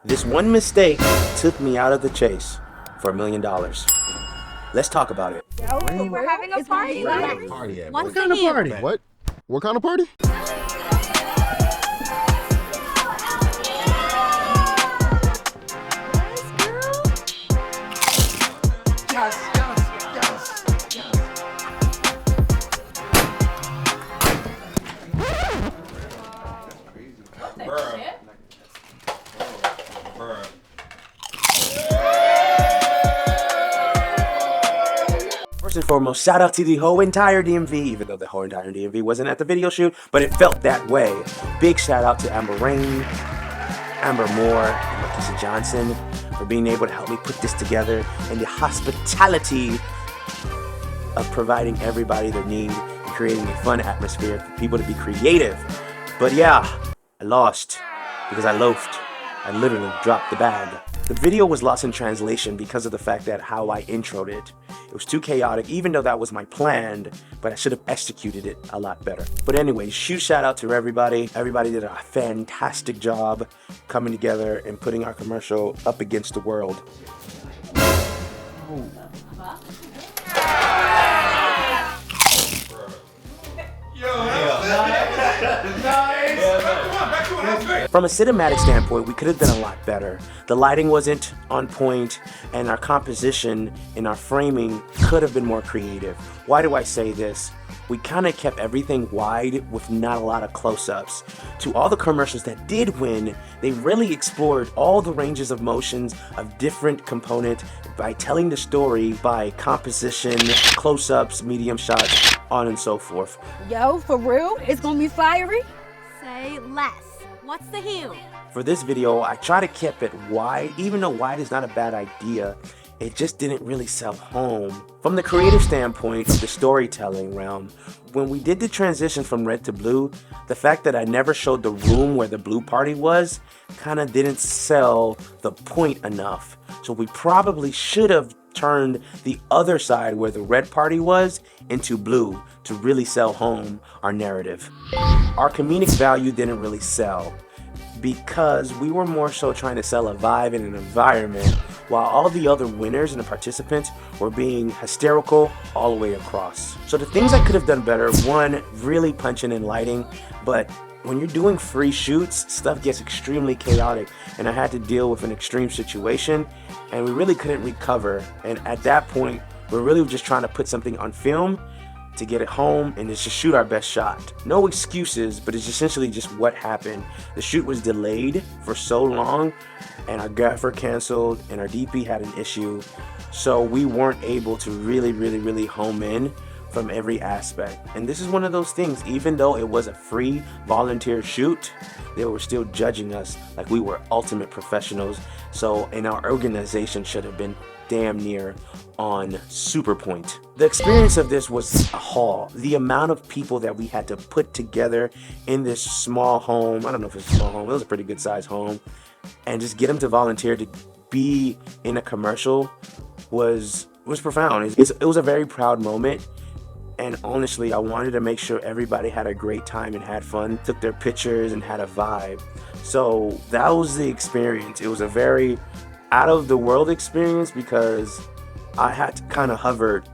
This one mistake took me out of the chase for $1 million. Let's talk about it. We're having a party. What kind of party? What? What kind of party? First and foremost, shout out to the whole entire DMV, even though the whole entire DMV wasn't at the video shoot, but it felt that way. Big shout out to Amber Rain, Amber Moore, and Makisa Johnson for being able to help me put this together, and the hospitality of providing everybody their need and creating a fun atmosphere for people to be creative. But yeah, I lost because I loafed. I literally dropped the bag. The video was lost in translation because of the fact that how I introed it. It was too chaotic, even though that was my plan, but I should have executed it a lot better. But anyways, huge shout out to everybody. Everybody did a fantastic job coming together and putting our commercial up against the world. From a cinematic standpoint, we could have done a lot better. The lighting wasn't on point, and our composition and our framing could have been more creative. Why do I say this? We kind of kept everything wide with not a lot of close-ups. To all the commercials that did win, they really explored all the ranges of motions of different components by telling the story by composition, close-ups, medium shots, on and so forth. Yo, for real? It's gonna be fiery? Say less. What's the hue? For this video, I try to keep it wide, even though wide is not a bad idea. It just didn't really sell home. From the creative standpoint of the storytelling realm, when we did the transition from red to blue, the fact that I never showed the room where the blue party was kind of didn't sell the point enough. So we probably should have turned the other side where the red party was into blue to really sell home our narrative. Our comedic value didn't really sell because we were more so trying to sell a vibe and an environment while all the other winners and the participants were being hysterical all the way across. So the things I could have done better, one, really punching in lighting, but when you're doing free shoots, stuff gets extremely chaotic, and I had to deal with an extreme situation, and we really couldn't recover. And at that point, we're really just trying to put something on film to get it home and just shoot our best shot. No excuses, but it's essentially just what happened. The shoot was delayed for so long, and our gaffer canceled, and our DP had an issue, so we weren't able to really home in from every aspect. And this is one of those things, even though it was a free volunteer shoot, they were still judging us like we were ultimate professionals. So, and our organization should have been damn near on super point. The experience of this was a haul. The amount of people that we had to put together in this small home, I don't know if it's a small home, it was a pretty good sized home, and just get them to volunteer to be in a commercial was profound. It was a very proud moment. And honestly, I wanted to make sure everybody had a great time and had fun, took their pictures and had a vibe. So that was the experience. It was a very out of the world experience because I had to kind of hover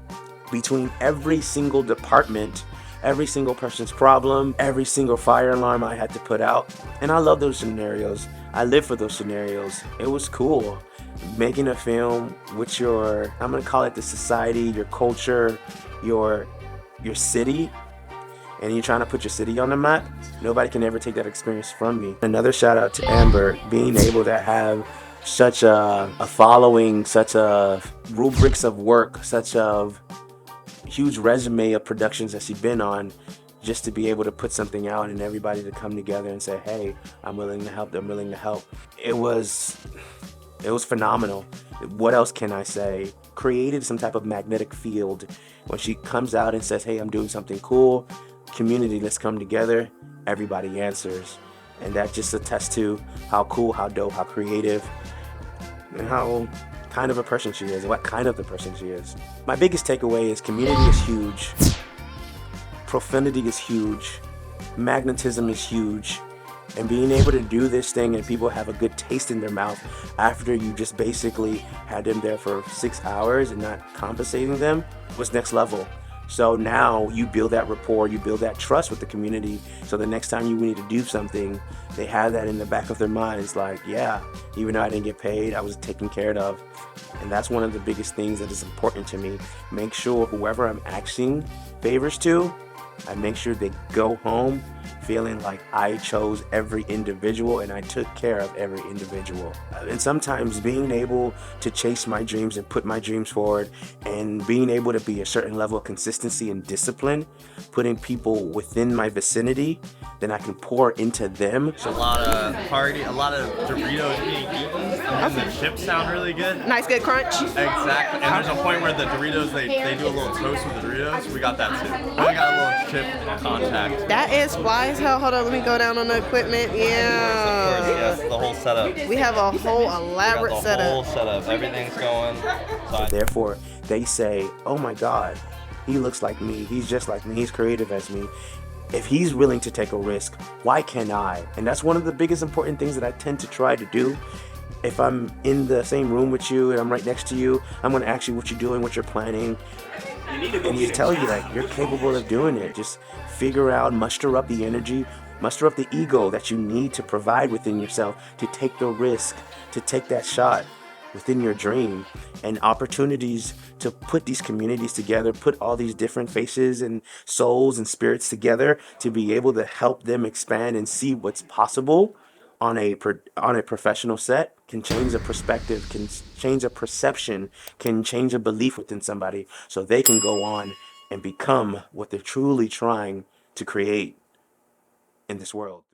between every single department, every single person's problem, every single fire alarm I had to put out. And I love those scenarios. I live for those scenarios. It was cool. Making a film with your, I'm gonna call it the society, your culture, your city, and you're trying to put your city on the map. Nobody can ever take that experience from me. Another shout out to Amber, being able to have such a following, such a rubrics of work, such a huge resume of productions that she's been on, just to be able to put something out and everybody to come together and say, hey, I'm willing to help, I'm willing to help. It was phenomenal. What else can I say? Created some type of magnetic field. When she comes out and says, hey, I'm doing something cool, community, let's come together, everybody answers. And that just attests to how cool, how dope, how creative, and how kind of a person she is, what kind of the person she is. My biggest takeaway is community is huge, profundity is huge, magnetism is huge, And being able to do this thing and people have a good taste in their mouth after you just basically had them there for 6 hours and not compensating them was next level. So now you build that rapport, you build that trust with the community. So the next time you need to do something, they have that in the back of their minds, like, yeah, even though I didn't get paid, I was taken care of. And that's one of the biggest things that is important to me. Make sure whoever I'm asking favors to, I make sure they go home feeling like I chose every individual and I took care of every individual. And sometimes being able to chase my dreams and put my dreams forward and being able to be a certain level of consistency and discipline, putting people within my vicinity, then I can pour into them. A lot of Doritos being eaten, and the chips sound really good. Nice, good crunch. Exactly. And there's a point where the Doritos, they do a little toast with the Doritos. We got that too. We got a little chip contact. That is why as hell. Hold on, let me go down on the equipment. Of Yeah. course, yes, the whole setup. We have a whole elaborate We got the whole setup. setup. Everything's going. Therefore, they say, oh my God, he looks like me. He's just like me. He's creative as me. If he's willing to take a risk, why can't I? And that's one of the biggest important things that I tend to try to do. If I'm in the same room with you and I'm right next to you, I'm going to ask you what you're doing, what you're planning. And you tell you that you're capable of doing it. Just figure out, muster up the energy, muster up the ego that you need to provide within yourself to take the risk, to take that shot within your dream, and opportunities to put these communities together, put all these different faces and souls and spirits together to be able to help them expand and see what's possible on a professional set can change a perspective, can change a perception, can change a belief within somebody so they can go on and become what they're truly trying to create in this world.